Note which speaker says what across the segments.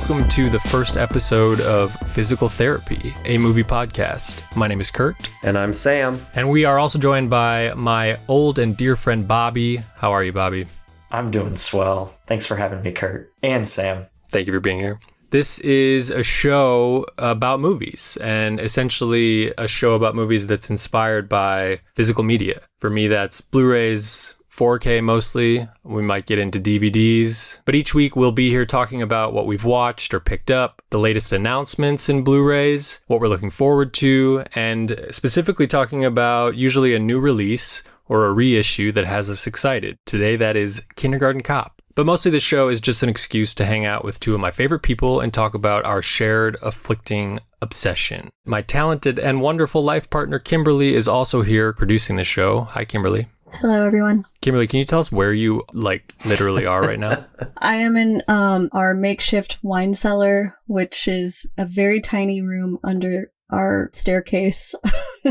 Speaker 1: welcome to the first episode of Physical Therapy, a movie podcast. My name is Kurt.
Speaker 2: And I'm Sam.
Speaker 1: And we are also joined by my old and dear friend, Bobby. How are you, Bobby?
Speaker 3: I'm doing swell. Thanks for having me, Kurt. And Sam.
Speaker 1: Thank you for being here. This is a show about movies, and essentially a show about movies that's inspired by physical media. For me, that's Blu-rays, 4K mostly. We might get into DVDs. But each week we'll be here talking about what we've watched or picked up, the latest announcements in Blu-rays, what we're looking forward to, and specifically talking about usually a new release or a reissue that has us excited. Today that is Kindergarten Cop. But mostly the show is just an excuse to hang out with two of my favorite people and talk about our shared afflicting obsession. My talented and wonderful life partner, Kimberly, is also here producing the show. Hi, Kimberly.
Speaker 4: Hello, everyone.
Speaker 1: Kimberly, can you tell us where you, literally are right now?
Speaker 4: I am in our makeshift wine cellar, which is a very tiny room under our staircase.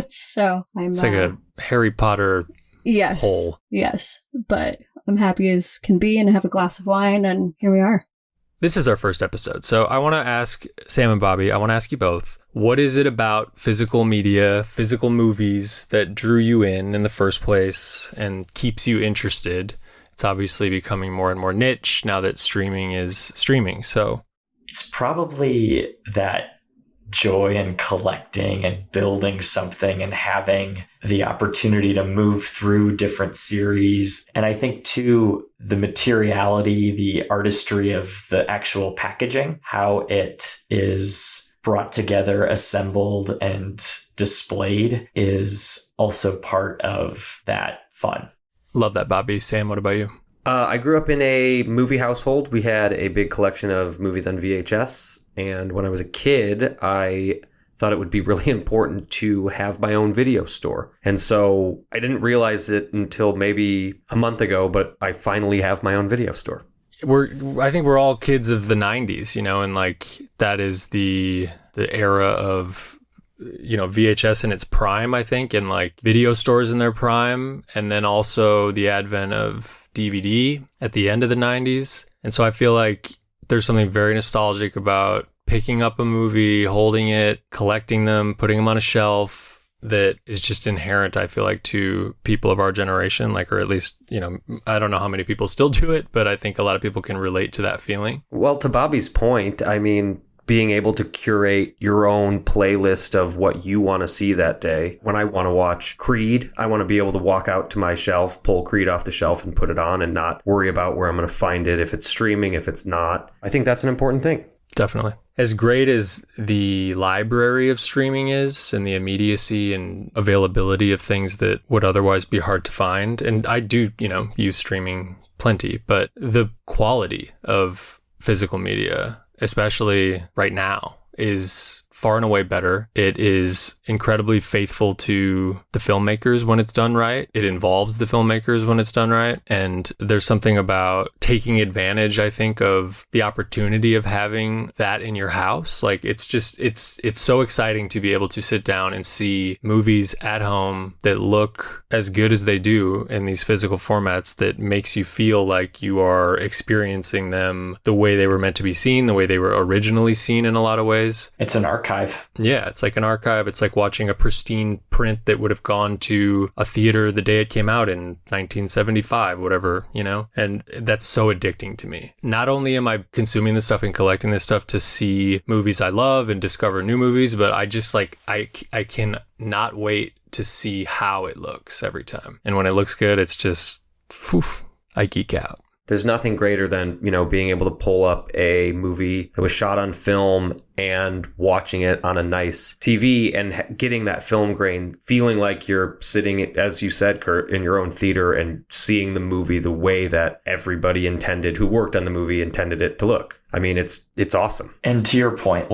Speaker 4: So
Speaker 1: It's like a Harry Potter hole.
Speaker 4: Yes, but I'm happy as can be and have a glass of wine, and here we are.
Speaker 1: This is our first episode, so I want to ask Sam and Bobby, I want to ask you both, what is it about physical media, physical movies that drew you in the first place and keeps you interested? It's obviously becoming more and more niche now that streaming is streaming, so.
Speaker 3: It's probably that joy in collecting and building something and having the opportunity to move through different series. And I think too, the materiality, the artistry of the actual packaging, how it is brought together, assembled, and displayed is also part of that fun.
Speaker 1: Love that, Bobby. Sam, what about you?
Speaker 2: I grew up in a movie household. We had a big collection of movies on VHS. And when I was a kid, I thought it would be really important to have my own video store. And so I didn't realize it until maybe a month ago, but I finally have my own video store.
Speaker 1: I think we're all kids of the 90s, and that is the era of VHS in its prime, I think, and video stores in their prime, and then also the advent of DVD at the end of the 90s. And so I feel like there's something very nostalgic about picking up a movie, holding it, collecting them, putting them on a shelf that is just inherent, I feel like, to people of our generation, or at least, I don't know how many people still do it, but I think a lot of people can relate to that feeling.
Speaker 2: Well, to Bobby's point, I mean, being able to curate your own playlist of what you want to see that day. When I want to watch Creed, I want to be able to walk out to my shelf, pull Creed off the shelf and put it on and not worry about where I'm going to find it, if it's streaming, if it's not. I think that's an important thing.
Speaker 1: Definitely. As great as the library of streaming is and the immediacy and availability of things that would otherwise be hard to find, and I do, use streaming plenty, but the quality of physical media, especially right now, is far and away better. It is incredibly faithful to the filmmakers when it's done right. It involves the filmmakers when it's done right. And there's something about taking advantage, I think, of the opportunity of having that in your house. It's so exciting to be able to sit down and see movies at home that look as good as they do in these physical formats, that makes you feel like you are experiencing them the way they were meant to be seen, the way they were originally seen in a lot of ways.
Speaker 3: It's an archive.
Speaker 1: Yeah, it's like an archive. It's like watching a pristine print that would have gone to a theater the day it came out in 1975, whatever, and that's so addicting to me. Not only am I consuming this stuff and collecting this stuff to see movies I love and discover new movies, but I just I can not wait to see how it looks every time. And when it looks good, it's just, I geek out.
Speaker 2: There's nothing greater than, being able to pull up a movie that was shot on film and watching it on a nice TV and getting that film grain, feeling like you're sitting, as you said, Kurt, in your own theater and seeing the movie the way that everybody intended, who worked on the movie, intended it to look. I mean, it's awesome.
Speaker 3: And to your point,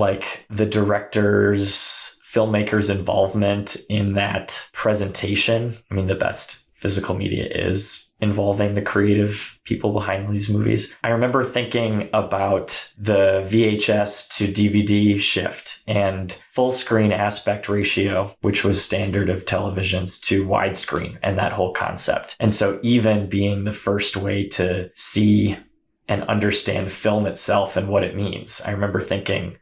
Speaker 3: the director's, filmmakers' involvement in that presentation, the best physical media is involving the creative people behind these movies. I remember thinking about the VHS to DVD shift and full screen aspect ratio, which was standard of televisions, to widescreen and that whole concept. And so even being the first way to see and understand film itself and what it means. I remember thinking,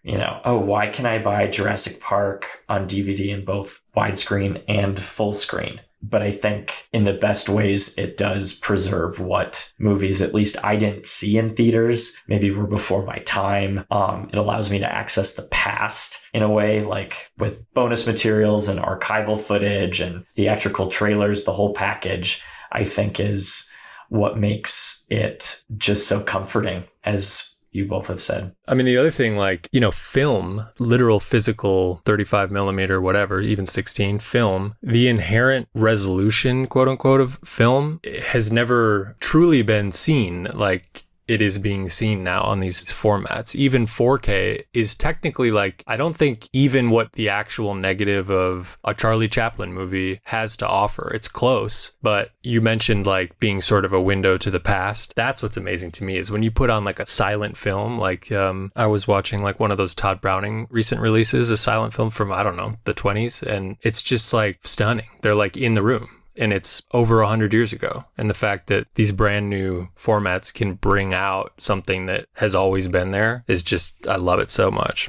Speaker 3: oh, why can I buy Jurassic Park on DVD in both widescreen and full screen? But I think in the best ways, it does preserve what movies, at least I didn't see in theaters, maybe were before my time. It allows me to access the past in a way, like with bonus materials and archival footage and theatrical trailers, the whole package, I think is what makes it just so comforting, as you both have said.
Speaker 1: I mean, the other thing, like, film, literal physical 35 millimeter, whatever, even 16 film, the inherent resolution, quote unquote, of film has never truly been seen like it is being seen now on these formats. Even 4K is technically like, I don't think even what the actual negative of a Charlie Chaplin movie has to offer. It's close, but you mentioned like being sort of a window to the past. That's what's amazing to me is when you put on like a silent film, like I was watching like one of those Todd Browning recent releases, a silent film from, I don't know, the 20s. And it's just like stunning. They're like in the room. And it's over 100 years ago. And the fact that these brand new formats can bring out something that has always been there is just, I love it so much.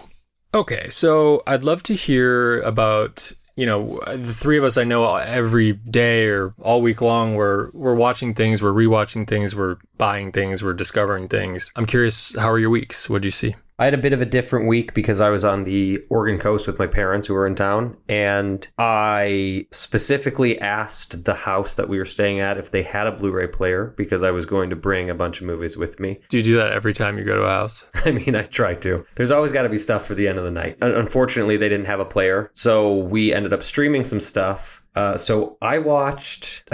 Speaker 1: Okay, so I'd love to hear about, the three of us I know every day or all week long, we're watching things, we're rewatching things, we're buying things, we're discovering things. I'm curious, how are your weeks? What'd you see?
Speaker 2: I had a bit of a different week because I was on the Oregon coast with my parents who were in town. And I specifically asked the house that we were staying at if they had a Blu-ray player because I was going to bring a bunch of movies with me.
Speaker 1: Do you do that every time you go to a house?
Speaker 2: I mean, I try to. There's always got to be stuff for the end of the night. Unfortunately, they didn't have a player. So we ended up streaming some stuff. So I watched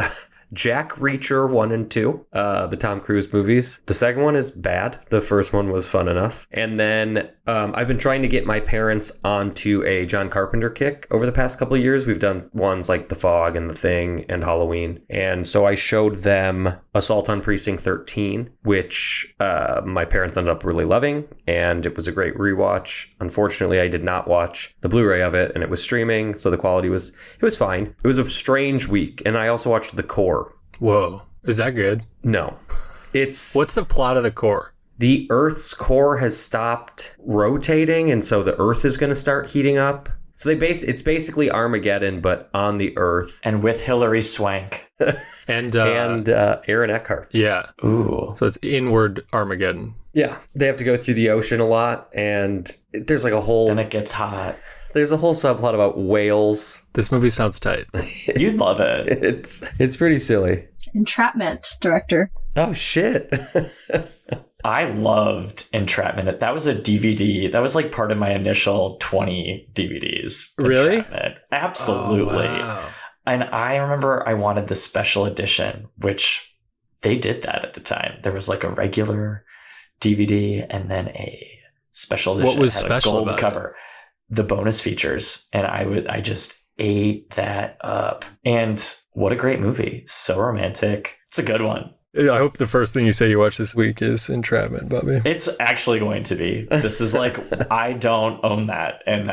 Speaker 2: Jack Reacher 1 and 2, the Tom Cruise movies. The second one is bad. The first one was fun enough. And then I've been trying to get my parents onto a John Carpenter kick over the past couple of years. We've done ones like The Fog and The Thing and Halloween. And so I showed them Assault on Precinct 13, which my parents ended up really loving. And it was a great rewatch. Unfortunately, I did not watch the Blu-ray of it, and it was streaming. So the quality was fine. It was a strange week. And I also watched The Core.
Speaker 1: Whoa. Is that good?
Speaker 2: No.
Speaker 1: What's the plot of The Core?
Speaker 2: The Earth's core has stopped rotating, and so the Earth is going to start heating up. So it's basically Armageddon, but on the Earth.
Speaker 3: And with Hilary Swank.
Speaker 1: and
Speaker 2: Aaron Eckhart.
Speaker 1: Yeah.
Speaker 3: Ooh.
Speaker 1: So it's inward Armageddon.
Speaker 2: Yeah. They have to go through the ocean a lot, and there's like a whole...
Speaker 3: And it gets hot.
Speaker 2: There's a whole subplot about whales.
Speaker 1: This movie sounds tight.
Speaker 3: You'd love it.
Speaker 2: It's pretty silly.
Speaker 4: Entrapment director.
Speaker 2: Oh, shit.
Speaker 3: I loved Entrapment. That was a DVD. That was like part of my initial 20 DVDs.
Speaker 1: Really?
Speaker 3: Entrapment. Absolutely. Oh, wow. And I remember I wanted the special edition, which they did that at the time. There was like a regular DVD and then a special edition.
Speaker 1: What was
Speaker 3: that had
Speaker 1: special
Speaker 3: a gold
Speaker 1: about
Speaker 3: cover.
Speaker 1: It?
Speaker 3: The bonus features. And I just ate that up. And what a great movie. So romantic. It's a good one.
Speaker 1: I hope the first thing you say you watch this week is Entrapment, Bobby.
Speaker 3: It's actually going to be. This is like, I don't own that. And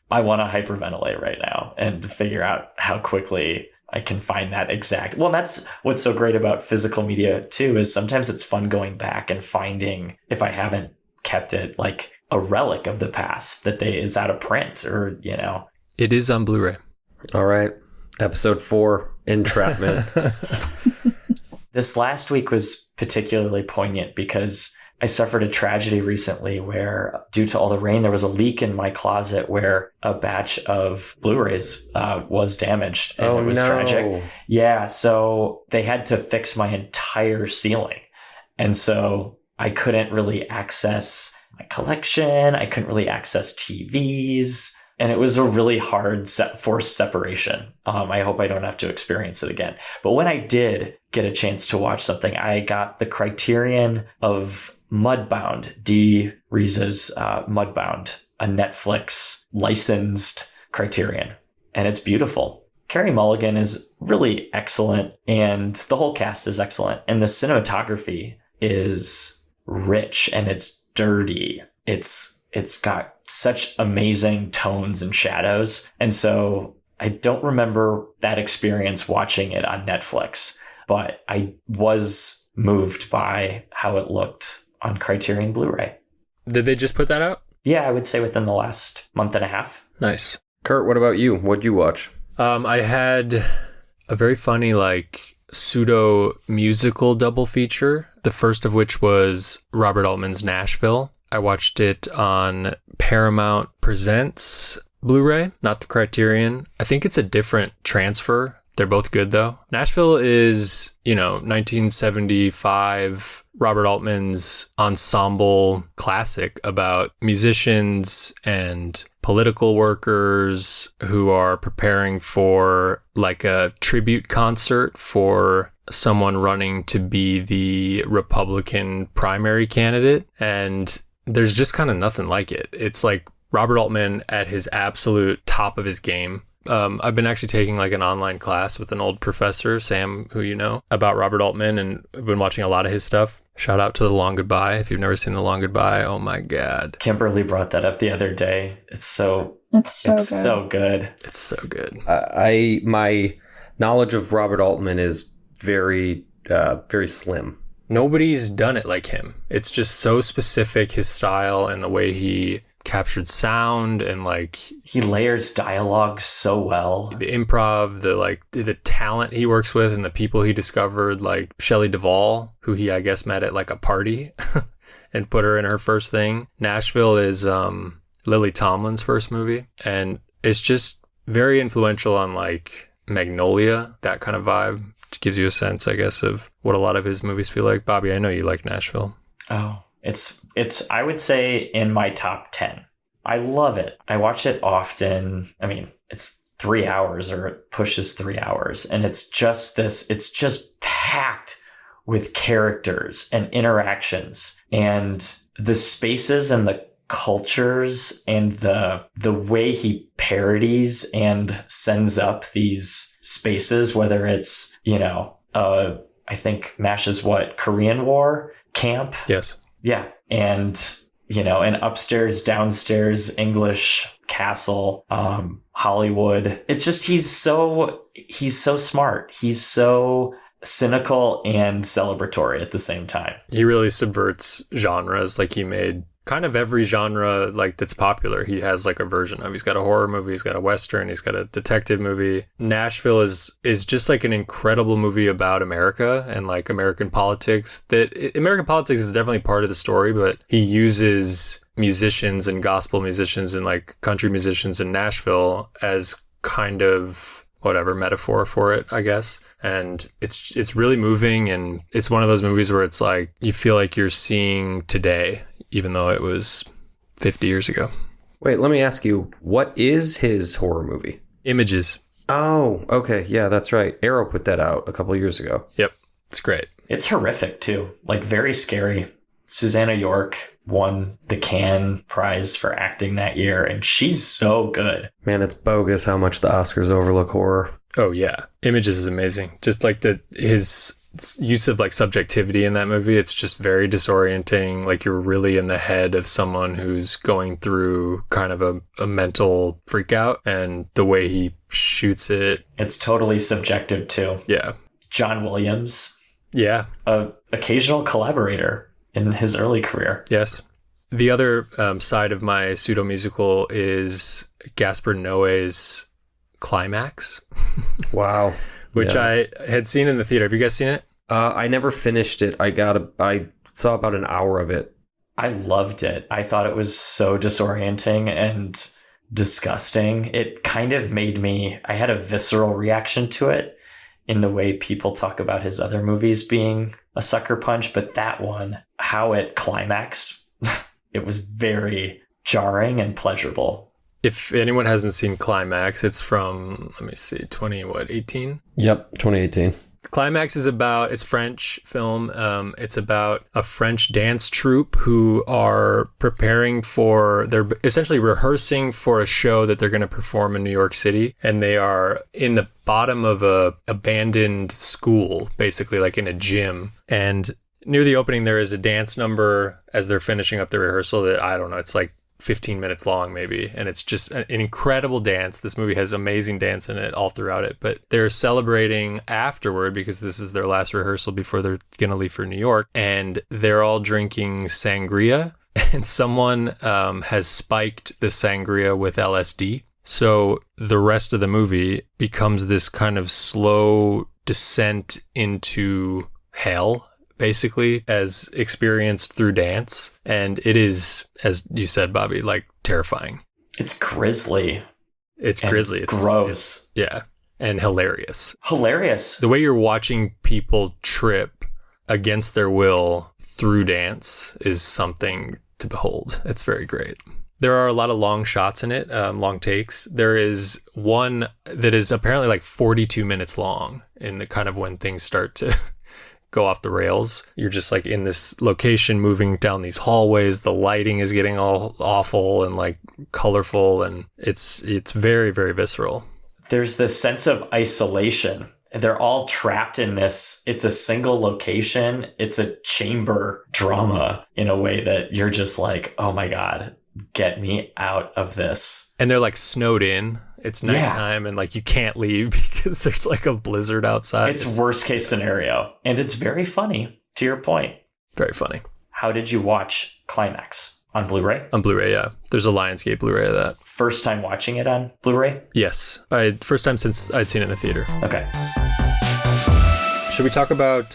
Speaker 3: I want to hyperventilate right now and figure out how quickly I can find that exact. Well, that's what's so great about physical media too, is sometimes it's fun going back and finding, if I haven't kept it, like a relic of the past that is out of print or,
Speaker 1: It is on Blu-ray.
Speaker 2: All right. Episode 4, Entrapment.
Speaker 3: This last week was particularly poignant because I suffered a tragedy recently where, due to all the rain, there was a leak in my closet where a batch of Blu-rays was damaged. And it was tragic. Yeah, so they had to fix my entire ceiling. And so I couldn't really access my collection. I couldn't really access TVs. And it was a really hard forced separation. I hope I don't have to experience it again. But when I did get a chance to watch something, I got the Criterion of Mudbound, Dee Reese's Mudbound, a Netflix licensed Criterion. And it's beautiful. Carey Mulligan is really excellent, and the whole cast is excellent. And the cinematography is rich and it's dirty. It's got such amazing tones and shadows. And so I don't remember that experience watching it on Netflix, but I was moved by how it looked on Criterion Blu-ray.
Speaker 1: Did they just put that out?
Speaker 3: Yeah, I would say within the last month and a half.
Speaker 1: Nice.
Speaker 2: Kurt, what about you? What'd you watch?
Speaker 1: I had a very funny, like, pseudo musical double feature. The first of which was Robert Altman's Nashville. I watched it on Paramount Presents Blu-ray, not the Criterion. I think it's a different transfer. They're both good, though. Nashville is, 1975 Robert Altman's ensemble classic about musicians and political workers who are preparing for like a tribute concert for someone running to be the Republican primary candidate. And there's just kind of nothing like it. It's like Robert Altman at his absolute top of his game. I've been actually taking like an online class with an old professor, Sam, who you know, about Robert Altman, and I've been watching a lot of his stuff. Shout out to The Long Goodbye. If you've never seen The Long Goodbye, oh my God.
Speaker 3: Kimberly brought that up the other day. It's so good.
Speaker 1: It's so good.
Speaker 2: My knowledge of Robert Altman is very, very slim.
Speaker 1: Nobody's done it like him. It's just so specific, his style and the way he captured sound, and like
Speaker 3: he layers dialogue so well.
Speaker 1: The improv, the talent he works with, and the people he discovered, like Shelley Duvall, who he I guess met at like a party and put her in her first thing. Nashville is Lily Tomlin's first movie, and it's just very influential on like Magnolia, that kind of vibe. It gives you a sense, I guess, of what a lot of his movies feel like. Bobby, I know you like Nashville.
Speaker 3: Oh, it's I would say in my top 10. I love it. I watch it often. I mean, it's 3 hours, or it pushes 3 hours. And it's just packed with characters and interactions, and the spaces and the cultures and the way he parodies and sends up these spaces, whether it's, I think MASH's Korean War camp.
Speaker 1: Yes.
Speaker 3: Yeah. And, an upstairs, downstairs English castle, Hollywood. It's just, he's so smart. He's so cynical and celebratory at the same time.
Speaker 1: He really subverts genres. Like he made kind of every genre like that's popular. He has like a version of. He's got a horror movie, he's got a Western, he's got a detective movie. Nashville is just like an incredible movie about America and like American politics. American politics is definitely part of the story, but he uses musicians and gospel musicians and like country musicians in Nashville as kind of whatever metaphor for it, I guess. And it's really moving, and it's one of those movies where it's like you feel like you're seeing today, even though it was 50 years ago.
Speaker 2: Wait, let me ask you, what is his horror movie?
Speaker 1: Images.
Speaker 2: Oh, okay. Yeah, that's right. Arrow put that out a couple of years ago.
Speaker 1: Yep. It's great.
Speaker 3: It's horrific too. Like very scary. Susanna York won the Cannes Prize for acting that year, and she's so good.
Speaker 2: Man, it's bogus how much the Oscars overlook horror.
Speaker 1: Oh yeah. Images is amazing. Just like his use of like subjectivity in that movie, it's just very disorienting. Like you're really in the head of someone who's going through kind of a mental freak out, and the way he shoots it,
Speaker 3: it's totally subjective too.
Speaker 1: Yeah. John
Speaker 3: Williams,
Speaker 1: yeah,
Speaker 3: a occasional collaborator in his early career.
Speaker 1: Yes. The other side of my pseudo musical is Gaspar Noé's Climax.
Speaker 2: Wow.
Speaker 1: Which I had seen in the theater. Have you guys seen it?
Speaker 2: I never finished it. I saw about an hour of it.
Speaker 3: I loved it. I thought it was so disorienting and disgusting. It kind of I had a visceral reaction to it in the way people talk about his other movies being a sucker punch. But that one, how it climaxed, it was very jarring and pleasurable.
Speaker 1: If anyone hasn't seen Climax, it's from, let me see, 2018?
Speaker 2: Yep, 2018.
Speaker 1: Climax is about, it's French film. It's about a French dance troupe who are they're essentially rehearsing for a show that they're going to perform in New York City. And they are in the bottom of a abandoned school, basically like in a gym. And near the opening, there is a dance number as they're finishing up the rehearsal that, I don't know, it's like 15 minutes long maybe, and it's just an incredible dance. This movie has amazing dance in it all throughout it, but they're celebrating afterward because this is their last rehearsal before they're gonna leave for New York, and they're all drinking sangria, and someone has spiked the sangria with LSD. So the rest of the movie becomes this kind of slow descent into hell, basically, as experienced through dance. And it is, as you said, Bobby, like terrifying.
Speaker 3: It's grisly.
Speaker 1: It's grisly. It's
Speaker 3: gross.
Speaker 1: Yeah. And hilarious.
Speaker 3: Hilarious.
Speaker 1: The way you're watching people trip against their will through dance is something to behold. It's very great. There are a lot of long shots in it, long takes. There is one that is apparently like 42 minutes long in the kind of when things start to go off the rails. You're just like in this location moving down these hallways. The lighting is getting all awful and like colorful, and it's very, very visceral.
Speaker 3: There's this sense of isolation. They're all trapped in this. It's a single location. It's a chamber drama in a way that you're just like, oh my God, get me out of this.
Speaker 1: And they're like snowed in. It's nighttime and like you can't leave because there's like a blizzard outside.
Speaker 3: It's worst case scenario. And it's very funny, to your point.
Speaker 1: Very funny.
Speaker 3: How did you watch Climax? On Blu-ray?
Speaker 1: On Blu-ray, yeah. There's a Lionsgate Blu-ray of that.
Speaker 3: First time watching it on Blu-ray?
Speaker 1: Yes. First time since I'd seen it in the theater.
Speaker 3: Okay.
Speaker 1: Should we talk about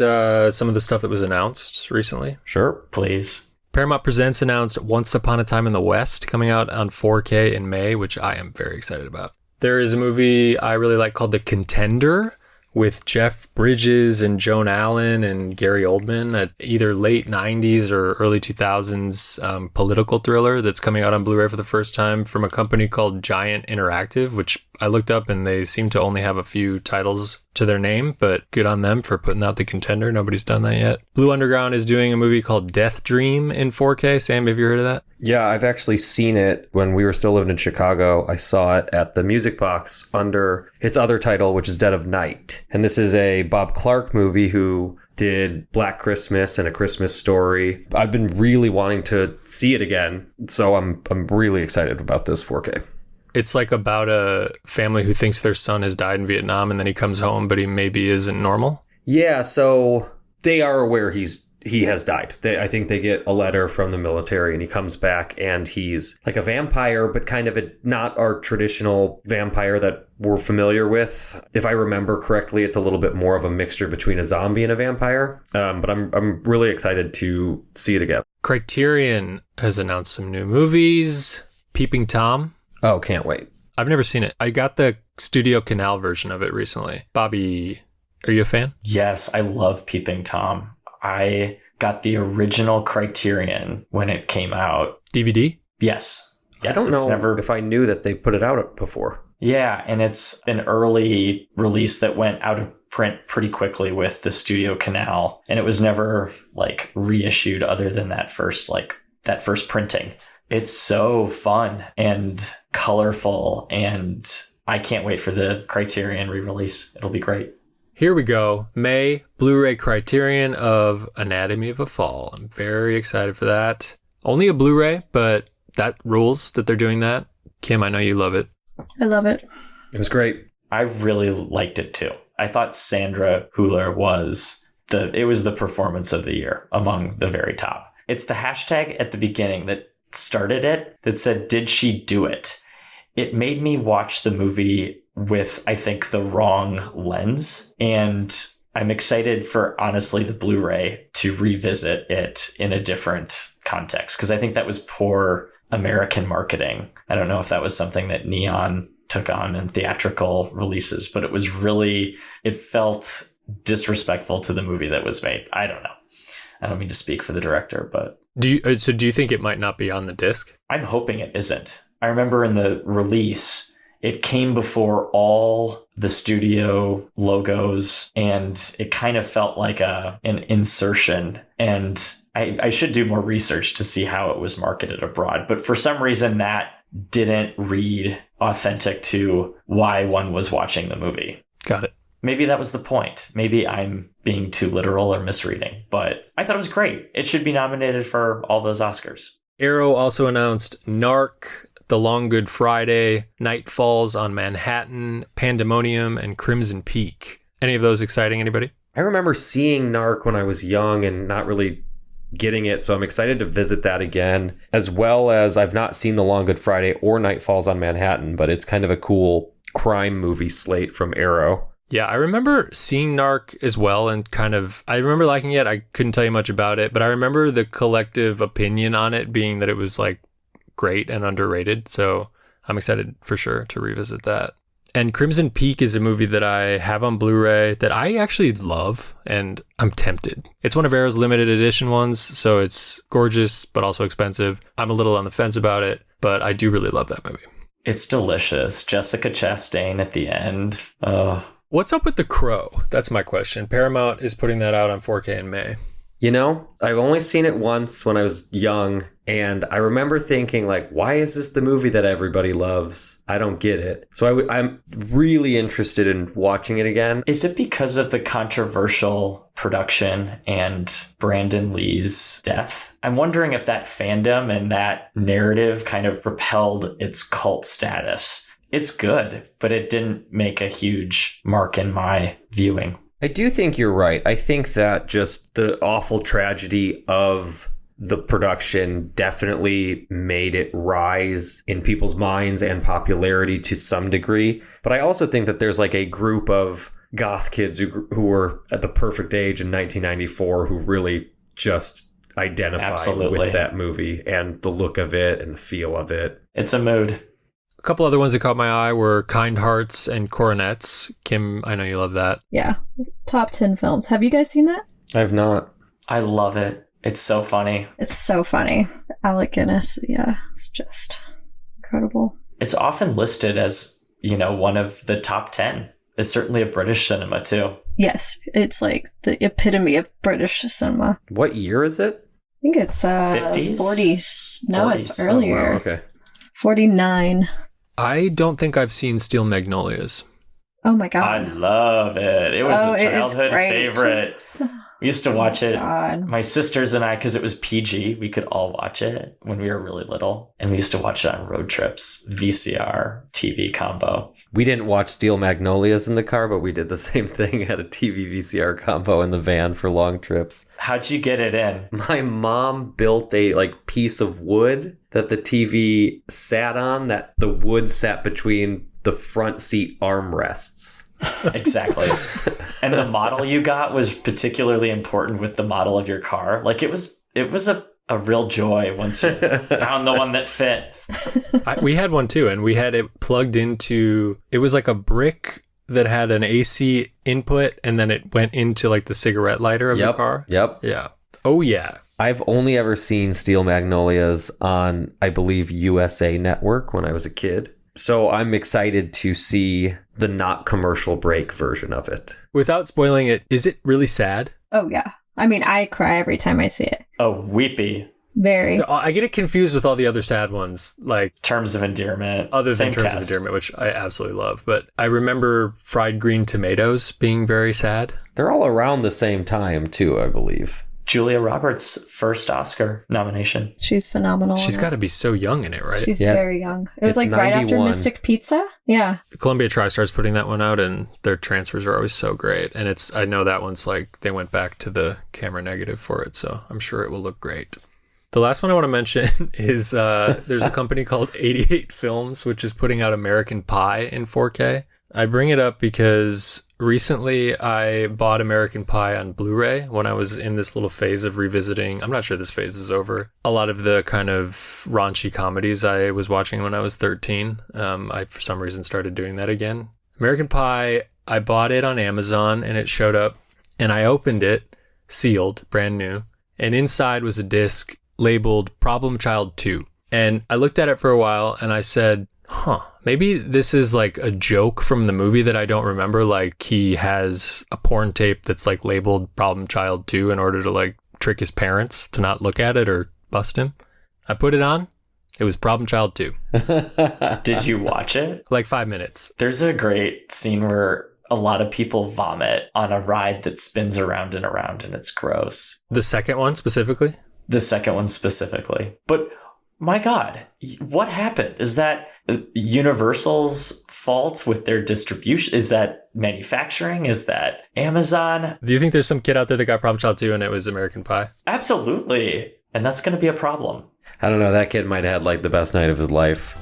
Speaker 1: some of the stuff that was announced recently?
Speaker 2: Sure.
Speaker 3: Please.
Speaker 1: Paramount Presents announced Once Upon a Time in the West coming out on 4K in May, which I am very excited about. There is a movie I really like called The Contender with Jeff Bridges and Joan Allen and Gary Oldman, at either late 90s or early 2000s political thriller that's coming out on Blu-ray for the first time from a company called Giant Interactive, which I looked up and they seem to only have a few titles to their name, but good on them for putting out The Contender. Nobody's done that yet. Blue Underground is doing a movie called Death Dream in 4K. Sam, have you heard of that?
Speaker 2: Yeah, I've actually seen it when we were still living in Chicago. I saw it at the Music Box under its other title, which is Dead of Night. And this is a Bob Clark movie who did Black Christmas and A Christmas Story. I've been really wanting to see it again, so I'm really excited about this 4K.
Speaker 1: It's like about a family who thinks their son has died in Vietnam and then he comes home, but he maybe isn't normal.
Speaker 2: Yeah, so they are aware he has died. I think they get a letter from the military and he comes back and he's like a vampire, but kind of not our traditional vampire that we're familiar with. If I remember correctly, it's a little bit more of a mixture between a zombie and a vampire. But I'm really excited to see it again.
Speaker 1: Criterion has announced some new movies. Peeping Tom.
Speaker 2: Oh, can't wait.
Speaker 1: I've never seen it. I got the Studio Canal version of it recently. Bobby, are you a fan?
Speaker 3: Yes, I love Peeping Tom. I got the original Criterion when it came out.
Speaker 1: DVD?
Speaker 3: Yes.
Speaker 2: I don't know if I knew that they put it out before.
Speaker 3: Yeah, and it's an early release that went out of print pretty quickly with the Studio Canal, and it was never like reissued other than that first printing. It's so fun and colorful, and I can't wait for the Criterion re-release. It'll be great.
Speaker 1: Here we go. May, Blu-ray Criterion of Anatomy of a Fall. I'm very excited for that. Only a Blu-ray, but that rules that they're doing that. Kim, I know you love it.
Speaker 4: I love it.
Speaker 2: It was great.
Speaker 3: I really liked it too. I thought Sandra Hüller was the performance of the year among the very top. It's the hashtag at the beginning that started it that said, "Did she do it?" It made me watch the movie with, I think, the wrong lens. And I'm excited for, honestly, the Blu-ray to revisit it in a different context, because I think that was poor American marketing. I don't know if that was something that Neon took on in theatrical releases, but it felt disrespectful to the movie that was made. I don't know. I don't mean to speak for the director, but...
Speaker 1: Do you think it might not be on the disc?
Speaker 3: I'm hoping it isn't. I remember in the release, it came before all the studio logos, and it kind of felt like an insertion. And I should do more research to see how it was marketed abroad. But for some reason, that didn't read authentic to why one was watching the movie.
Speaker 1: Got it.
Speaker 3: Maybe that was the point. Maybe I'm being too literal or misreading, but I thought it was great. It should be nominated for all those Oscars.
Speaker 1: Arrow also announced Narc, The Long Good Friday, Night Falls on Manhattan, Pandemonium, and Crimson Peak. Any of those exciting, anybody?
Speaker 2: I remember seeing Narc when I was young and not really getting it, so I'm excited to visit that again, as well as I've not seen The Long Good Friday or Night Falls on Manhattan, but it's kind of a cool crime movie slate from Arrow.
Speaker 1: Yeah, I remember seeing Narc as well, and I remember liking it. I couldn't tell you much about it, but I remember the collective opinion on it being that it was like great and underrated, so I'm excited for sure to revisit that. And Crimson Peak is a movie that I have on Blu-ray that I actually love, and I'm tempted. It's one of Arrow's limited edition ones, so it's gorgeous, but also expensive. I'm a little on the fence about it, but I do really love that movie.
Speaker 3: It's delicious. Jessica Chastain at the end.
Speaker 1: What's up with The Crow? That's my question. Paramount is putting that out on 4K in May.
Speaker 2: You know, I've only seen it once when I was young, and I remember thinking, like, why is this the movie that everybody loves? I don't get it. So I'm really interested in watching it again.
Speaker 3: Is it because of the controversial production and Brandon Lee's death? I'm wondering if that fandom and that narrative kind of propelled its cult status. It's good, but it didn't make a huge mark in my viewing.
Speaker 2: I do think you're right. I think that just the awful tragedy of the production definitely made it rise in people's minds and popularity to some degree. But I also think that there's like a group of goth kids who were at the perfect age in 1994 who really just identified with that movie and the look of it and the feel of it.
Speaker 3: It's a mood.
Speaker 1: A couple other ones that caught my eye were Kind Hearts and Coronets. Kim, I know you love that.
Speaker 4: Yeah. Top 10 films. Have you guys seen that?
Speaker 2: I have not.
Speaker 3: I love it. It's so funny.
Speaker 4: It's so funny. Alec Guinness. Yeah. It's just incredible.
Speaker 3: It's often listed as, one of the top 10. It's certainly a British cinema too.
Speaker 4: Yes. It's like the epitome of British cinema.
Speaker 2: What year is it?
Speaker 4: I think it's
Speaker 3: 50s?
Speaker 4: 40s. No,
Speaker 3: 40s.
Speaker 4: it's earlier.
Speaker 2: Oh, wow. Okay.
Speaker 4: 49.
Speaker 1: I don't think I've seen Steel Magnolias.
Speaker 4: Oh my God.
Speaker 3: I love it. It was a
Speaker 4: it is
Speaker 3: childhood
Speaker 4: great.
Speaker 3: favorite. We used to watch it,
Speaker 4: God.
Speaker 3: my sisters and I, because it was PG. We could all watch it when we were really little. And we used to watch it on road trips, VCR, TV combo.
Speaker 2: We didn't watch Steel Magnolias in the car, but we did the same thing. Had a TV VCR combo in the van for long trips.
Speaker 3: How'd you get it in?
Speaker 2: My mom built a piece of wood that the TV sat on, that the wood sat between the front seat armrests.
Speaker 3: Exactly. And the model you got was particularly important with the model of your car. Like it was a real joy once you found the one that fit.
Speaker 1: We had one too, and we had it plugged into, it was like a brick that had an AC input, and then it went into like the cigarette lighter of the car.
Speaker 2: Yep.
Speaker 1: Yeah. Oh yeah.
Speaker 2: I've only ever seen Steel Magnolias on, I believe, USA Network when I was a kid. So I'm excited to see the not commercial break version of it.
Speaker 1: Without spoiling it, is it really sad?
Speaker 4: Oh, yeah. I mean, I cry every time I see it.
Speaker 3: Oh, weepy.
Speaker 4: Very.
Speaker 1: I get it confused with all the other sad ones, like
Speaker 3: Terms of Endearment.
Speaker 1: other than
Speaker 3: Same
Speaker 1: Terms
Speaker 3: cast.
Speaker 1: of Endearment, which I absolutely love. But I remember Fried Green Tomatoes being very sad.
Speaker 2: They're all around the same time, too, I believe.
Speaker 3: Julia Roberts' first Oscar nomination.
Speaker 4: She's phenomenal.
Speaker 1: She's got to be so young in it, right?
Speaker 4: She's very young. It was
Speaker 2: It's
Speaker 4: like right after
Speaker 2: 91.
Speaker 4: Mystic Pizza. Yeah.
Speaker 1: Columbia TriStar's putting that one out, and their transfers are always so great. And I know that one's like, they went back to the camera negative for it, so I'm sure it will look great. The last one I want to mention is there's a company called 88 Films, which is putting out American Pie in 4K. I bring it up because recently I bought American Pie on Blu-ray when I was in this little phase of revisiting. I'm not sure this phase is over. A lot of the kind of raunchy comedies I was watching when I was 13. I, for some reason, started doing that again. American Pie, I bought it on Amazon and it showed up and I opened it, sealed, brand new. And inside was a disc labeled Problem Child 2. And I looked at it for a while and I said, maybe this is like a joke from the movie that I don't remember. Like he has a porn tape that's like labeled Problem Child 2 in order to like trick his parents to not look at it or bust him. I put it on. It was Problem Child 2.
Speaker 3: Did you watch it?
Speaker 1: Like 5 minutes.
Speaker 3: There's a great scene where a lot of people vomit on a ride that spins around and around, and it's gross.
Speaker 1: The second one specifically?
Speaker 3: The second one specifically. But My God, what happened? Is that Universal's fault with their distribution? Is that manufacturing? Is that Amazon?
Speaker 1: Do you think there's some kid out there that got Problem Child 2 and it was American Pie?
Speaker 3: Absolutely. And that's going to be a problem.
Speaker 2: I don't know. That kid might have had like the best night of his life.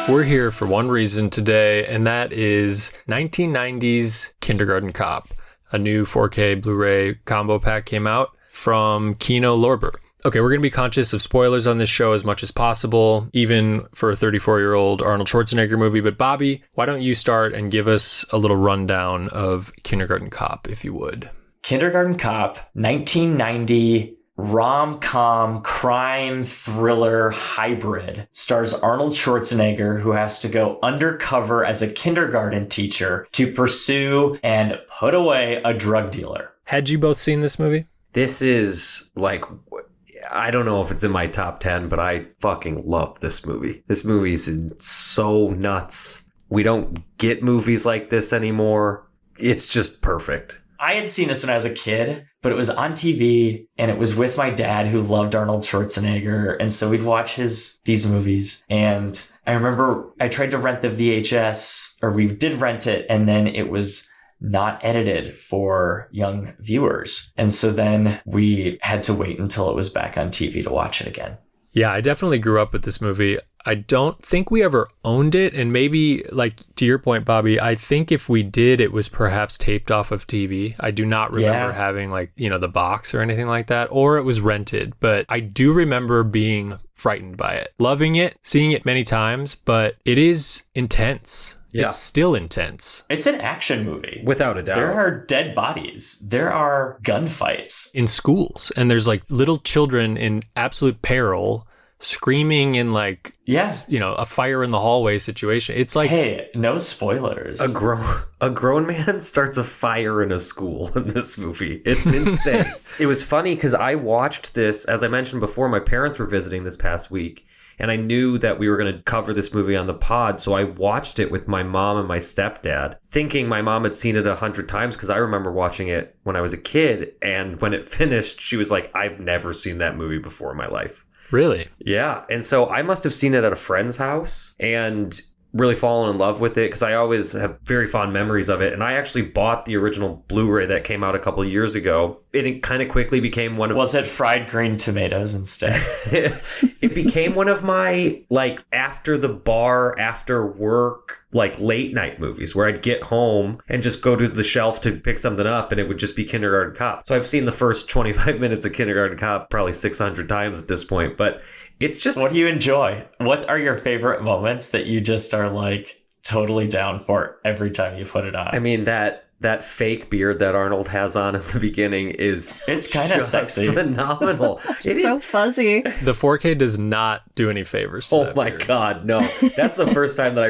Speaker 1: We're here for one reason today, and that is 1990's Kindergarten Cop. A new 4K Blu-ray combo pack came out from Kino Lorber. Okay, we're going to be conscious of spoilers on this show as much as possible, even for a 34-year-old Arnold Schwarzenegger movie. But Bobby, why don't you start and give us a little rundown of Kindergarten Cop, if you would?
Speaker 3: Kindergarten Cop, 1990 rom-com crime thriller hybrid, stars Arnold Schwarzenegger, who has to go undercover as a kindergarten teacher to pursue and put away a drug dealer.
Speaker 1: Had you both seen this movie?
Speaker 2: This is like, I don't know if it's in my top 10, but I fucking love this movie. This movie's so nuts. We don't get movies like this anymore. It's just perfect.
Speaker 3: I had seen this when I was a kid, but it was on TV and it was with my dad who loved Arnold Schwarzenegger. And so we'd watch these movies. And I remember I tried to rent the VHS, or we did rent it, and then it was not edited for young viewers. And so then we had to wait until it was back on TV to watch it again.
Speaker 1: Yeah, I definitely grew up with this movie. I don't think we ever owned it. And maybe, like, to your point, Bobby, I think if we did, it was perhaps taped off of TV. I do not remember having, like, you know, the box or anything like that, or it was rented. But I do remember being frightened by it, loving it, seeing it many times, but it is intense. Yeah. It's still intense.
Speaker 3: It's an action movie.
Speaker 2: Without a doubt.
Speaker 3: There are dead bodies. There are gunfights.
Speaker 1: In schools. And there's like little children in absolute peril screaming in like, you know, a fire in the hallway situation. It's like,
Speaker 3: hey, no spoilers.
Speaker 2: A grown man starts a fire in a school in this movie. It's insane. It was funny because I watched this, as I mentioned before, my parents were visiting this past week. And I knew that we were going to cover this movie on the pod, so I watched it with my mom and my stepdad, thinking my mom had seen it 100 times because I remember watching it when I was a kid. And when it finished, she was like, I've never seen that movie before in my life.
Speaker 1: Really?
Speaker 2: Yeah. And so I must have seen it at a friend's house and really fallen in love with it because I always have very fond memories of it. And I actually bought the original Blu-ray that came out a couple of years ago. It kind of quickly became one of...
Speaker 3: Was it fried green tomatoes instead?
Speaker 2: It became one of my, like, after the bar, after work, like, late night movies where I'd get home and just go to the shelf to pick something up and it would just be Kindergarten Cop. So I've seen the first 25 minutes of Kindergarten Cop probably 600 times at this point, but it's just...
Speaker 3: What do you enjoy? What are your favorite moments that you just are, like, totally down for every time you put it on?
Speaker 2: I mean, that fake beard that Arnold has on in the beginning is...
Speaker 3: It's kind of sexy.
Speaker 2: Phenomenal.
Speaker 4: It's so fuzzy.
Speaker 1: The 4K does not do any favors to
Speaker 2: Oh
Speaker 1: that
Speaker 2: my
Speaker 1: beard.
Speaker 2: God, no. That's the first time that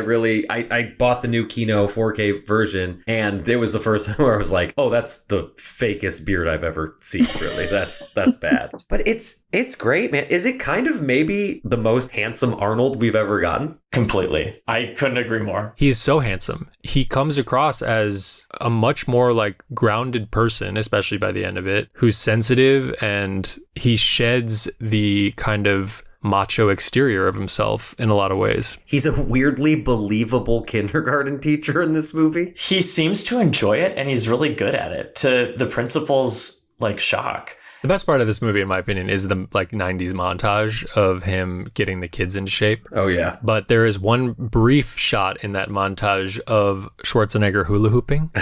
Speaker 2: I bought the new Kino 4K version, and it was the first time where I was like, oh, that's the fakest beard I've ever seen, really. That's bad. But it's great, man. Is it kind of maybe the most handsome Arnold we've ever gotten?
Speaker 3: Completely. I couldn't agree more.
Speaker 1: He is so handsome. He comes across as a much more like grounded person, especially by the end of it, who's sensitive, and he sheds the kind of macho exterior of himself in a lot of ways.
Speaker 2: He's a weirdly believable kindergarten teacher in this movie.
Speaker 3: He seems to enjoy it, and he's really good at it, to the principal's, like, shock.
Speaker 1: The best part of this movie, in my opinion, is the like 90s montage of him getting the kids into shape.
Speaker 2: Oh, yeah.
Speaker 1: But there is one brief shot in that montage of Schwarzenegger hula hooping.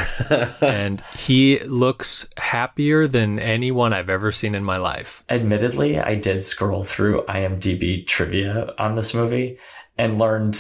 Speaker 1: And he looks happier than anyone I've ever seen in my life.
Speaker 3: Admittedly, I did scroll through IMDb trivia on this movie and learned,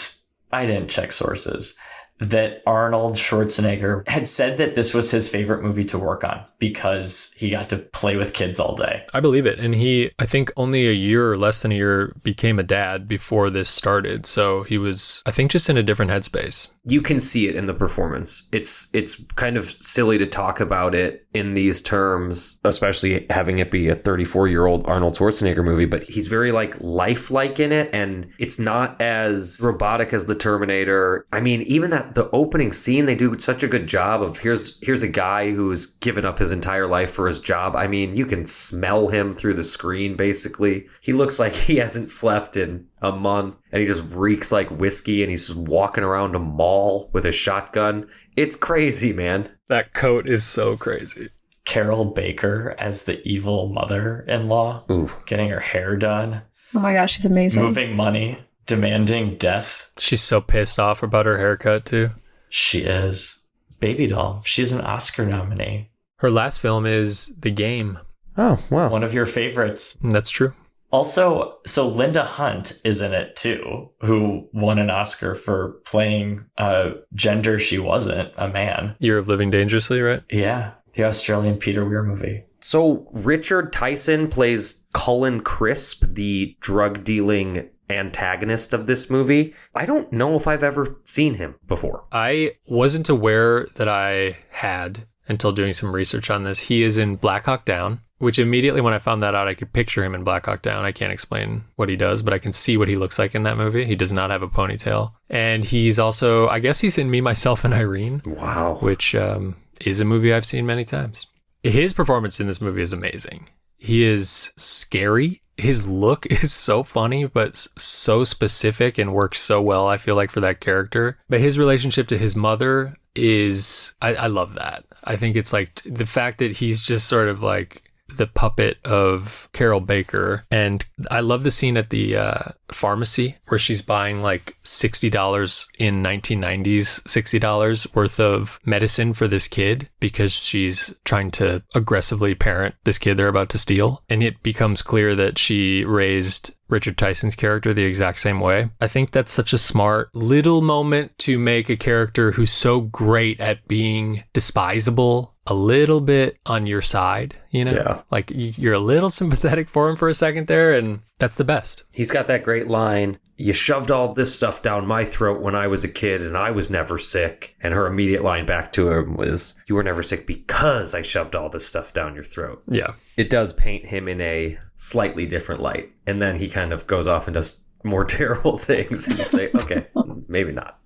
Speaker 3: I didn't check sources, that Arnold Schwarzenegger had said that this was his favorite movie to work on because he got to play with kids all day.
Speaker 1: I believe it. And he, I think only a year or less than a year became a dad before this started. So he was, I think, just in a different headspace.
Speaker 2: you can see it in the performance. It's kind of silly to talk about it in these terms, especially having it be a 34-year-old Arnold Schwarzenegger movie, but he's very like lifelike in it, and it's not as robotic as the Terminator. I mean, even the opening scene, they do such a good job of here's a guy who's given up his entire life for his job. I mean, you can smell him through the screen, basically. He looks like he hasn't slept in a month, and he just reeks like whiskey, and he's just walking around a mall with a shotgun. It's crazy, man.
Speaker 1: That coat is so crazy.
Speaker 3: Carol Baker as the evil mother-in-law, getting her hair done.
Speaker 4: Oh my gosh, she's amazing.
Speaker 3: Moving money, demanding death.
Speaker 1: She's so pissed off about her haircut, too.
Speaker 3: She is. Baby doll. She's an Oscar nominee.
Speaker 1: Her last film is The Game.
Speaker 2: Oh, wow.
Speaker 3: One of your favorites.
Speaker 1: That's true.
Speaker 3: Also, so Linda Hunt is in it too, who won an Oscar for playing a gender she wasn't, a man.
Speaker 1: Year of Living Dangerously, right?
Speaker 3: Yeah, the Australian Peter Weir movie.
Speaker 2: So Richard Tyson plays Cullen Crisp, the drug-dealing antagonist of this movie. I don't know if I've ever seen him before.
Speaker 1: I wasn't aware that I had until doing some research on this. He is in Black Hawk Down, which immediately when I found that out, I could picture him in Black Hawk Down. I can't explain what he does, but I can see what he looks like in that movie. He does not have a ponytail. And he's also, I guess he's in Me, Myself, and Irene.
Speaker 2: Wow.
Speaker 1: Which is a movie I've seen many times. His performance in this movie is amazing. He is scary. His look is so funny, but so specific and works so well, I feel like, for that character. But his relationship to his mother is, I love that. I think it's like the fact that he's just sort of like the puppet of Carol Baker. And I love the scene at the pharmacy where she's buying like $60 in 1990s, $60 worth of medicine for this kid because she's trying to aggressively parent this kid they're about to steal. And it becomes clear that she raised Richard Tyson's character the exact same way. I think that's such a smart little moment to make a character who's so great at being despisable a little bit on your side, you know?
Speaker 2: Yeah.
Speaker 1: Like you're a little sympathetic for him for a second there, and that's the best.
Speaker 2: He's got that great line, "You shoved all this stuff down my throat when I was a kid and I was never sick." And her immediate line back to him was, "You were never sick because I shoved all this stuff down your throat."
Speaker 1: Yeah.
Speaker 2: It does paint him in a slightly different light. And then he kind of goes off and does more terrible things. And you say, okay, maybe not.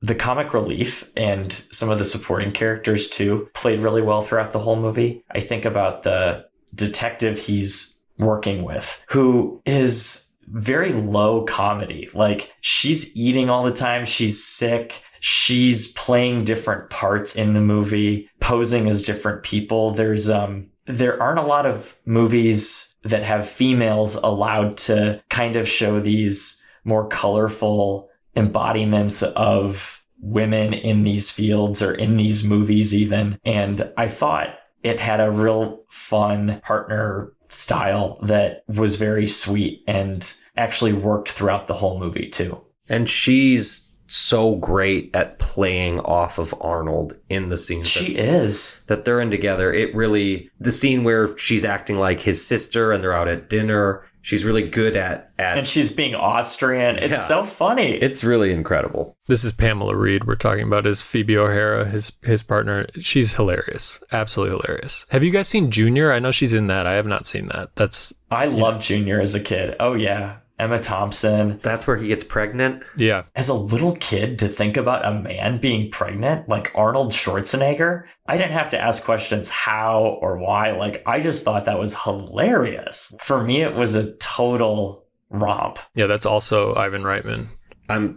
Speaker 3: The comic relief and some of the supporting characters too played really well throughout the whole movie. I think about the detective he's working with, who is very low comedy. Like, she's eating all the time. She's sick. She's playing different parts in the movie, posing as different people. There aren't a lot of movies that have females allowed to kind of show these more colorful embodiments of women in these fields or in these movies even. And I thought it had a real fun partner style that was very sweet and actually worked throughout the whole movie too.
Speaker 2: And she's so great at playing off of Arnold in the scenes that they're in together. It really, the scene where she's acting like his sister and they're out at dinner, she's really good at
Speaker 3: and she's being Austrian. It's so funny.
Speaker 2: It's really incredible.
Speaker 1: This is Pamela Reed we're talking about, is Phoebe O'Hara, his partner. She's hilarious. Absolutely hilarious. Have you guys seen Junior? I know she's in that. I have not seen that.
Speaker 3: I loved Junior as a kid. Oh yeah. Emma Thompson.
Speaker 2: That's where he gets pregnant?
Speaker 1: Yeah.
Speaker 3: As a little kid, to think about a man being pregnant, like Arnold Schwarzenegger, I didn't have to ask questions how or why. Like, I just thought that was hilarious. For me, it was a total romp.
Speaker 1: Yeah, that's also Ivan Reitman.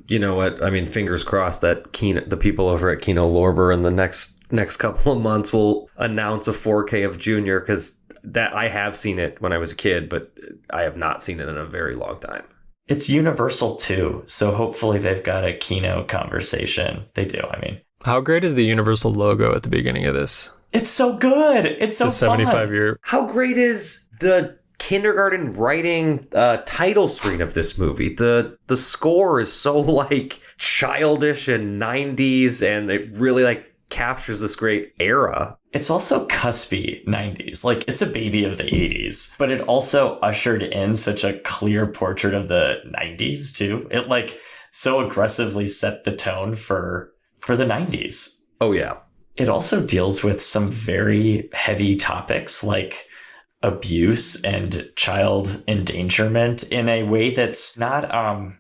Speaker 2: You know what? I mean, fingers crossed that the people over at Kino Lorber in the next couple of months will announce a 4K of Junior, because that I have seen it when I was a kid, but I have not seen it in a very long time.
Speaker 3: It's Universal too, so hopefully they've got a Kino conversation. They do, I mean.
Speaker 1: How great is the Universal logo at the beginning of this?
Speaker 3: It's so good. It's so
Speaker 1: fun. The 75-year.
Speaker 2: How great is the kindergarten writing title screen of this movie? The score is so like childish and 90s, and it really like captures this great era.
Speaker 3: It's also cuspy 90s. Like, it's a baby of the 80s, but it also ushered in such a clear portrait of the 90s too. It like so aggressively set the tone for for the 90s.
Speaker 2: Oh, yeah.
Speaker 3: It also deals with some very heavy topics like abuse and child endangerment in a way that's not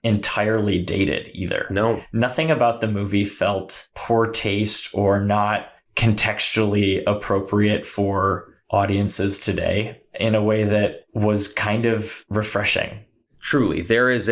Speaker 3: entirely dated either.
Speaker 2: No.
Speaker 3: Nothing about the movie felt poor taste or not contextually appropriate for audiences today in a way that was kind of refreshing.
Speaker 2: Truly, this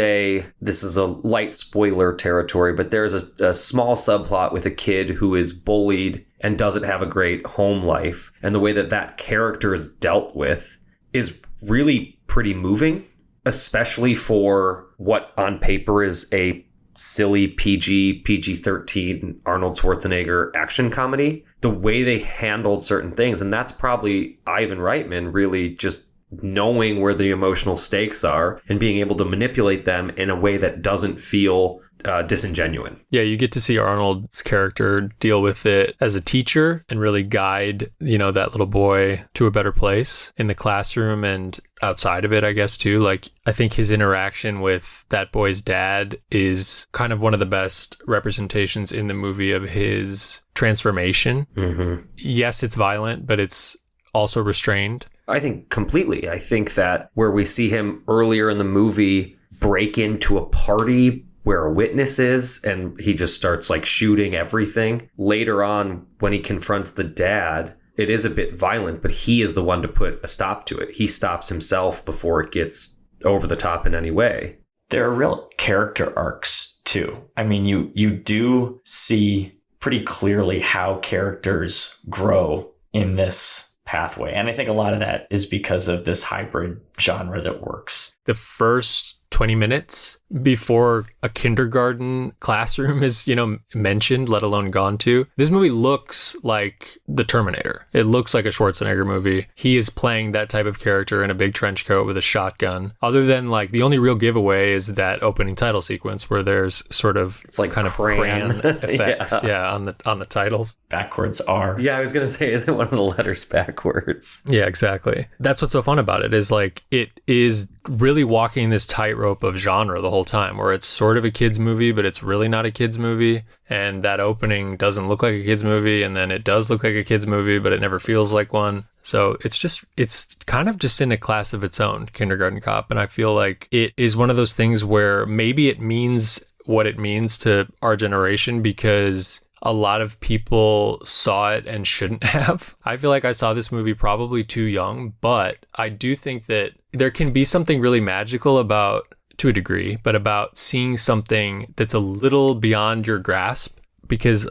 Speaker 2: is a light spoiler territory, but there's a small subplot with a kid who is bullied and doesn't have a great home life. And the way that character is dealt with is really pretty moving, especially for what on paper is a silly PG-13 Arnold Schwarzenegger action comedy. The way they handled certain things, and that's probably Ivan Reitman really just knowing where the emotional stakes are and being able to manipulate them in a way that doesn't feel disingenuous.
Speaker 1: Yeah, you get to see Arnold's character deal with it as a teacher and really guide, that little boy to a better place in the classroom and outside of it, I guess, too. Like, I think his interaction with that boy's dad is kind of one of the best representations in the movie of his transformation.
Speaker 2: Mm-hmm.
Speaker 1: Yes, it's violent, but it's also restrained.
Speaker 2: I think completely. I think that where we see him earlier in the movie break into a party where a witness is and he just starts like shooting everything. Later on, when he confronts the dad, it is a bit violent, but he is the one to put a stop to it. He stops himself before it gets over the top in any way.
Speaker 3: There are real character arcs too. I mean, you do see pretty clearly how characters grow in this pathway. And I think a lot of that is because of this hybrid genre that works.
Speaker 1: The first 20 minutes before a kindergarten classroom is, mentioned, let alone gone to. This movie looks like The Terminator. It looks like a Schwarzenegger movie. He is playing that type of character in a big trench coat with a shotgun. Other than like the only real giveaway is that opening title sequence where there's sort of
Speaker 2: it's like
Speaker 1: kind of crayon effects, on the titles.
Speaker 3: Backwards R.
Speaker 2: Yeah, I was gonna say, isn't one of the letters backwards?
Speaker 1: Yeah, exactly. That's what's so fun about it is like it is really walking this tightrope of genre the whole time, where it's sort of a kid's movie, but it's really not a kid's movie. And that opening doesn't look like a kid's movie, and then it does look like a kid's movie, but it never feels like one. So it's kind of just in a class of its own, Kindergarten Cop. And I feel like it is one of those things where maybe it means what it means to our generation because a lot of people saw it and shouldn't have. I feel like I saw this movie probably too young, but I do think that there can be something really magical about, to a degree, but about seeing something that's a little beyond your grasp, because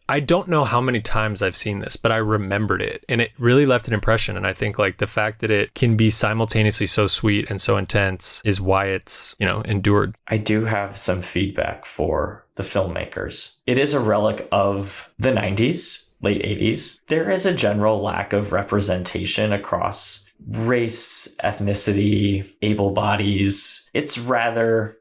Speaker 1: I don't know how many times I've seen this, but I remembered it and it really left an impression. And I think like the fact that it can be simultaneously so sweet and so intense is why it's, endured.
Speaker 3: I do have some feedback for the filmmakers. It is a relic of the 90s, late 80s. There is a general lack of representation across race, ethnicity, able bodies. It's rather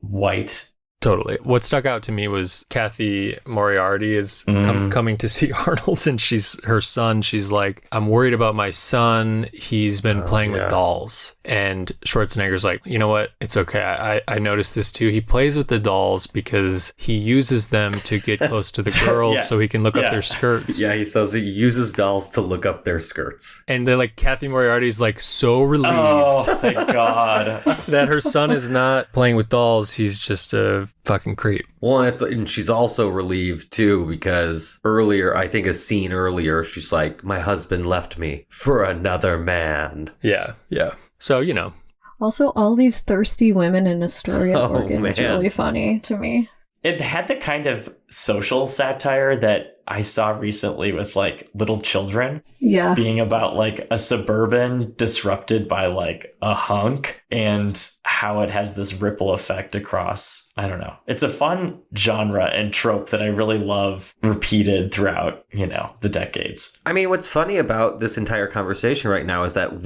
Speaker 3: white.
Speaker 1: Totally. What stuck out to me was Kathy Moriarty is coming to see Arnold, and her son. She's like, I'm worried about my son. He's been playing with dolls. And Schwarzenegger's like, you know what? It's okay. I noticed this too. He plays with the dolls because he uses them to get close to the girls so he can look up their skirts.
Speaker 2: Yeah, he says he uses dolls to look up their skirts.
Speaker 1: And then like Kathy Moriarty's like so relieved.
Speaker 3: Oh, thank God.
Speaker 1: that her son is not playing with dolls. He's just a fucking creep.
Speaker 2: Well, and she's also relieved too because earlier, I think a scene earlier, she's like, my husband left me for another man.
Speaker 1: Yeah. So,
Speaker 4: Also, all these thirsty women in Astoria, Oregon is really funny to me.
Speaker 3: It had the kind of social satire that I saw recently with like little children.
Speaker 4: Yeah.
Speaker 3: Being about like a suburban disrupted by like a hunk and how it has this ripple effect across, I don't know. It's a fun genre and trope that I really love repeated throughout, the decades.
Speaker 2: I mean, what's funny about this entire conversation right now is that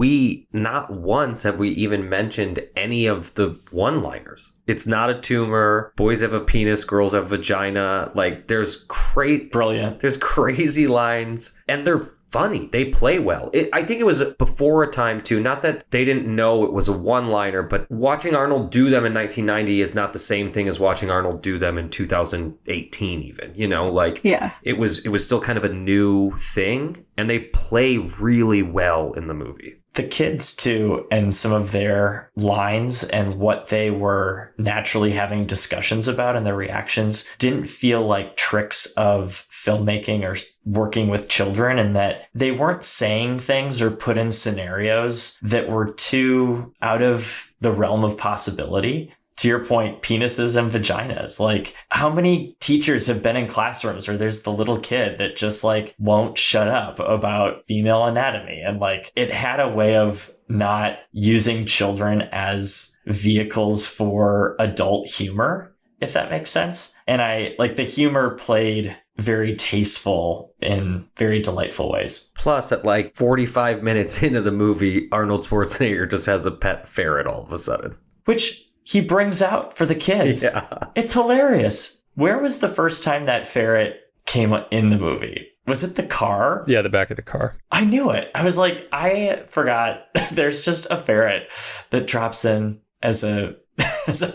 Speaker 2: not once have we even mentioned any of the one-liners. It's not a tumor. Boys have a penis, girls have vagina. Like there's
Speaker 3: Brilliant.
Speaker 2: There's crazy lines and they're funny. They play well. I think it was before a time too, not that they didn't know it was a one-liner, but watching Arnold do them in 1990 is not the same thing as watching Arnold do them in 2018 even, like it was still kind of a new thing, and they play really well in the movie.
Speaker 3: The kids, too, and some of their lines and what they were naturally having discussions about and their reactions didn't feel like tricks of filmmaking or working with children, and that they weren't saying things or put in scenarios that were too out of the realm of possibility. To your point, penises and vaginas. Like, how many teachers have been in classrooms where there's the little kid that just like won't shut up about female anatomy? And like, it had a way of not using children as vehicles for adult humor, if that makes sense. And I like the humor played very tasteful in very delightful ways.
Speaker 2: Plus, at like 45 minutes into the movie, Arnold Schwarzenegger just has a pet ferret all of a sudden.
Speaker 3: Which he brings out for the kids.
Speaker 2: Yeah.
Speaker 3: It's hilarious. Where was the first time that ferret came in the movie? Was it the car?
Speaker 1: Yeah, the back of the car.
Speaker 3: I knew it. I was like, I forgot. There's just a ferret that drops in as a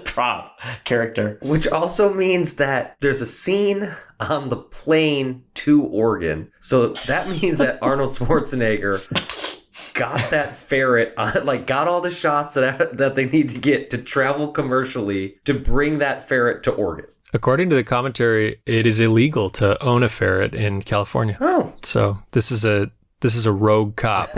Speaker 3: prop character.
Speaker 2: Which also means that there's a scene on the plane to Oregon. So that means that Arnold Schwarzenegger got that ferret on, got all the shots that they need to get to travel commercially to bring that ferret to Oregon.
Speaker 1: According to the commentary, it is illegal to own a ferret in California.
Speaker 2: Oh.
Speaker 1: So this is a rogue cop.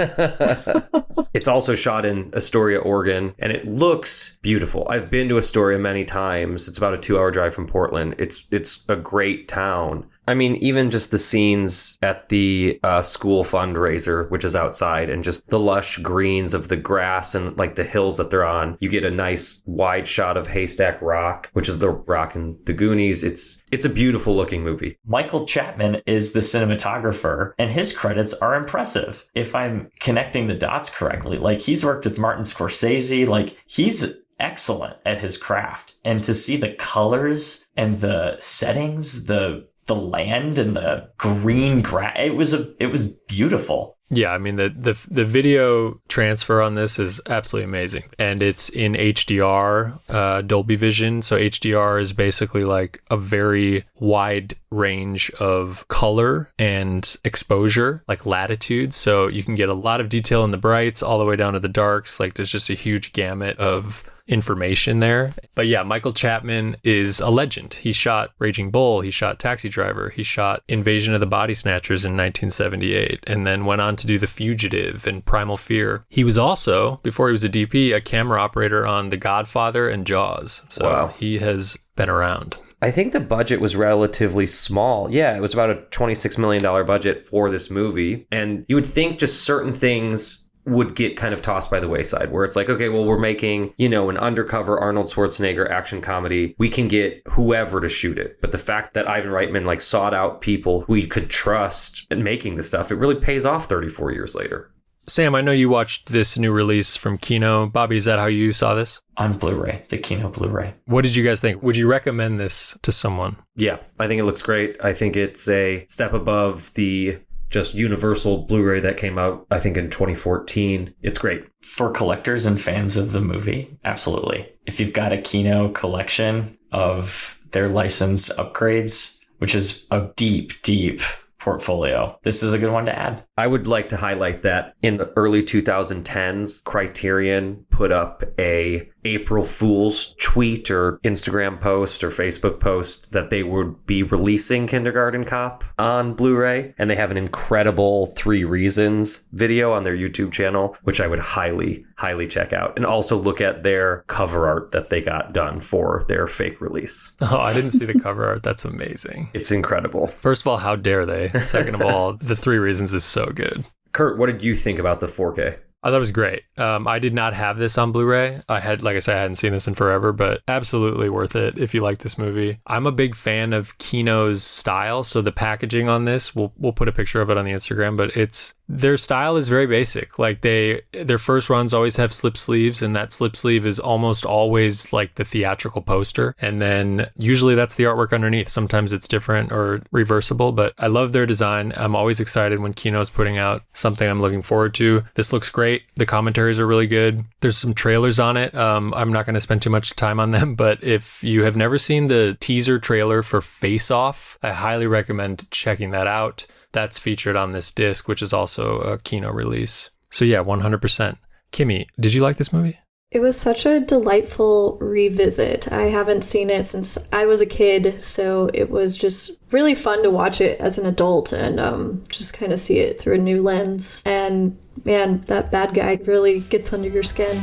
Speaker 2: It's also shot in Astoria, Oregon, and it looks beautiful. I've been to Astoria many times. It's about a 2-hour drive from Portland. It's a great town. I mean, even just the scenes at the school fundraiser, which is outside, and just the lush greens of the grass and like the hills that they're on. You get a nice wide shot of Haystack Rock, which is the rock in the Goonies. It's a beautiful looking movie.
Speaker 3: Michael Chapman is the cinematographer, and his credits are impressive. If I'm connecting the dots correctly, like he's worked with Martin Scorsese, like he's excellent at his craft. And to see the colors and the settings, the land and the green grass, it was beautiful.
Speaker 1: Yeah, I mean the video transfer on this is absolutely amazing, and it's in HDR, Dolby Vision. So HDR is basically like a very wide range of color and exposure, like latitude. So you can get a lot of detail in the brights all the way down to the darks. Like there's just a huge gamut of information there. But yeah, Michael Chapman is a legend. He shot Raging Bull, he shot Taxi Driver, he shot Invasion of the Body Snatchers in 1978, and then went on to do The Fugitive and Primal Fear. He was also, before he was a DP, a camera operator on The Godfather and Jaws. So wow. He has been around.
Speaker 2: I think the budget was relatively small. Yeah, it was about a $26 million budget for this movie. And you would think just certain things would get kind of tossed by the wayside, where it's like, okay, well, we're making, an undercover Arnold Schwarzenegger action comedy. We can get whoever to shoot it. But the fact that Ivan Reitman sought out people who he could trust in making this stuff, it really pays off 34 years later.
Speaker 1: Sam, I know you watched this new release from Kino. Bobby, is that how you saw this?
Speaker 3: On Blu-ray, the Kino Blu-ray.
Speaker 1: What did you guys think? Would you recommend this to someone?
Speaker 2: Yeah, I think it looks great. I think it's a step above the just universal Blu-ray that came out, I think, in 2014. It's great.
Speaker 3: For collectors and fans of the movie, absolutely. If you've got a Kino collection of their licensed upgrades, which is a deep, deep portfolio, this is a good one to add.
Speaker 2: I would like to highlight that in the early 2010s, Criterion put up a April Fool's tweet or Instagram post or Facebook post that they would be releasing Kindergarten Cop on Blu-ray. And they have an incredible 3 Reasons video on their YouTube channel, which I would highly, highly check out. And also look at their cover art that they got done for their fake release.
Speaker 1: Oh, I didn't see the cover art. That's amazing.
Speaker 2: It's incredible.
Speaker 1: First of all, how dare they? Second of all, the 3 Reasons is so good.
Speaker 2: Kurt, what did you think about the 4K?
Speaker 1: I thought it was great. I did not have this on Blu-ray. I hadn't seen this in forever, but absolutely worth it if you like this movie. I'm a big fan of Kino's style, so the packaging on this, we'll put a picture of it on the Instagram, but it's Their style is very basic. Like their first runs always have slip sleeves, and that slip sleeve is almost always like the theatrical poster. And then usually that's the artwork underneath. Sometimes it's different or reversible, but I love their design. I'm always excited when Kino's putting out something I'm looking forward to. This looks great. The commentaries are really good. There's some trailers on it. I'm not going to spend too much time on them, but if you have never seen the teaser trailer for Face Off, I highly recommend checking that out. That's featured on this disc, which is also a Kino release. So yeah, 100%. Kimmy, did you like this movie?
Speaker 5: It was such a delightful revisit. I haven't seen it since I was a kid, so it was just really fun to watch it as an adult and just kind of see it through a new lens. And man, that bad guy really gets under your skin.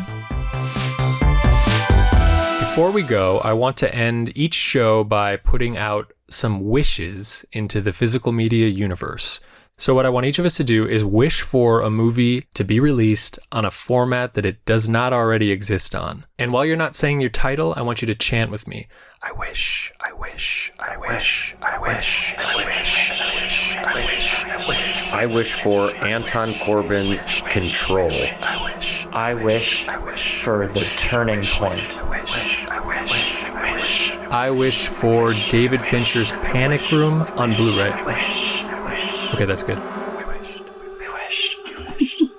Speaker 1: Before we go, I want to end each show by putting out some wishes into the physical media universe. So what I want each of us to do is wish for a movie to be released on a format that it does not already exist on. And while you're not saying your title, I want you to chant with me. I wish, I wish, I wish, I wish, I wish, I wish, I wish, I wish.
Speaker 2: I wish for Anton Corbin's Control.
Speaker 3: I wish for The Turning Point.
Speaker 1: I wish for David Fincher's Panic Room on Blu-ray. Okay, that's good. We wished.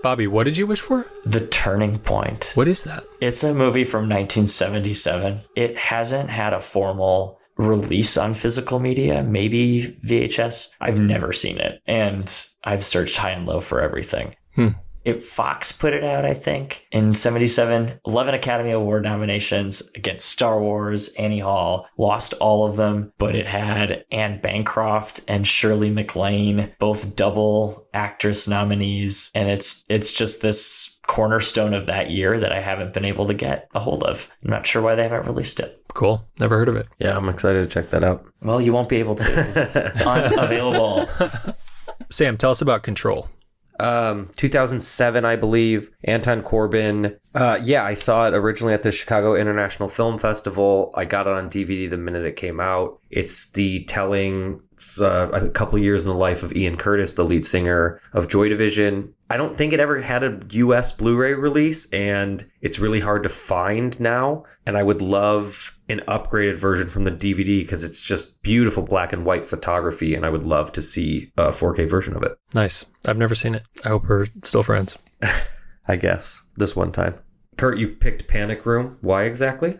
Speaker 1: Bobby, what did you wish for?
Speaker 3: The Turning Point.
Speaker 1: What is that?
Speaker 3: It's a movie from 1977. It hasn't had a formal release on physical media, maybe VHS. I've never seen it, and I've searched high and low for everything. Fox put it out, I think, in 77. 11 Academy Award nominations against Star Wars, Annie Hall. Lost all of them, but it had Anne Bancroft and Shirley MacLaine, both double actress nominees. And it's just this cornerstone of that year that I haven't been able to get a hold of. I'm not sure why they haven't released it.
Speaker 1: Cool. Never heard of it.
Speaker 2: Yeah, I'm excited to check that out.
Speaker 3: Well, you won't be able to because it's unavailable.
Speaker 1: Sam, tell us about Control.
Speaker 2: 2007, I believe. Anton Corbin. I saw it originally at the Chicago International Film Festival. I got it on DVD the minute it came out. It's a couple years in the life of Ian Curtis, the lead singer of Joy Division. I don't think it ever had a US Blu-ray release, and it's really hard to find now. And I would love an upgraded version from the DVD because it's just beautiful black and white photography, and I would love to see a 4K version of it.
Speaker 1: Nice. I've never seen it. I hope we're still friends.
Speaker 2: I guess. This one time. Kurt, you picked Panic Room. Why exactly?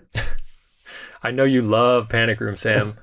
Speaker 1: I know you love Panic Room, Sam.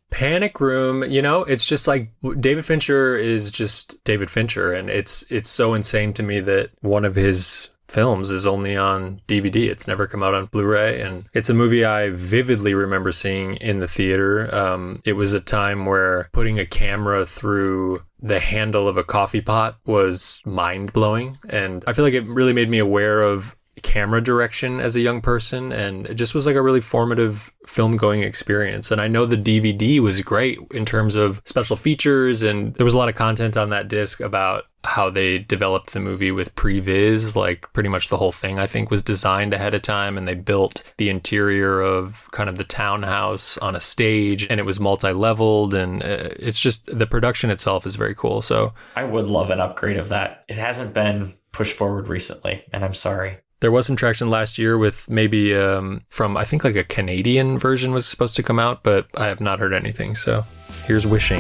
Speaker 1: Panic Room, it's just like David Fincher is just David Fincher, and it's so insane to me that one of his films is only on DVD. It's never come out on Blu-ray, and it's a movie I vividly remember seeing in the theater. It was a time where putting a camera through the handle of a coffee pot was mind-blowing, and I feel like it really made me aware of camera direction as a young person, and it just was like a really formative film-going experience. And I know the DVD was great in terms of special features, and there was a lot of content on that disc about how they developed the movie with previs. Like pretty much the whole thing, I think, was designed ahead of time, and they built the interior of kind of the townhouse on a stage, and it was multi-leveled, and it's just the production itself is very cool. So
Speaker 3: I would love an upgrade of that. It hasn't been pushed forward recently, and I'm sorry.
Speaker 1: There was some traction last year with maybe from, I think, like a Canadian version was supposed to come out, but I have not heard anything. So here's wishing.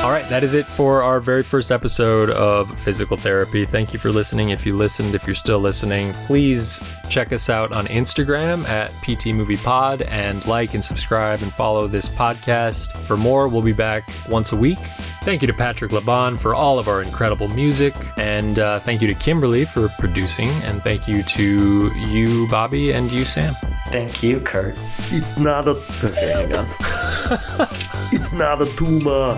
Speaker 1: All right, that is it for our very first episode of Physical Therapy. Thank you for listening. If you listened, if you're still listening, please check us out on Instagram at PT Movie Pod, and like and subscribe and follow this podcast. For more, we'll be back once a week. Thank you to Patrick Laban for all of our incredible music, and thank you to Kimberly for producing, and thank you to you, Bobby, and you, Sam.
Speaker 3: Thank you, Kurt.
Speaker 2: It's not a... Okay, hang on. It's not a tumor.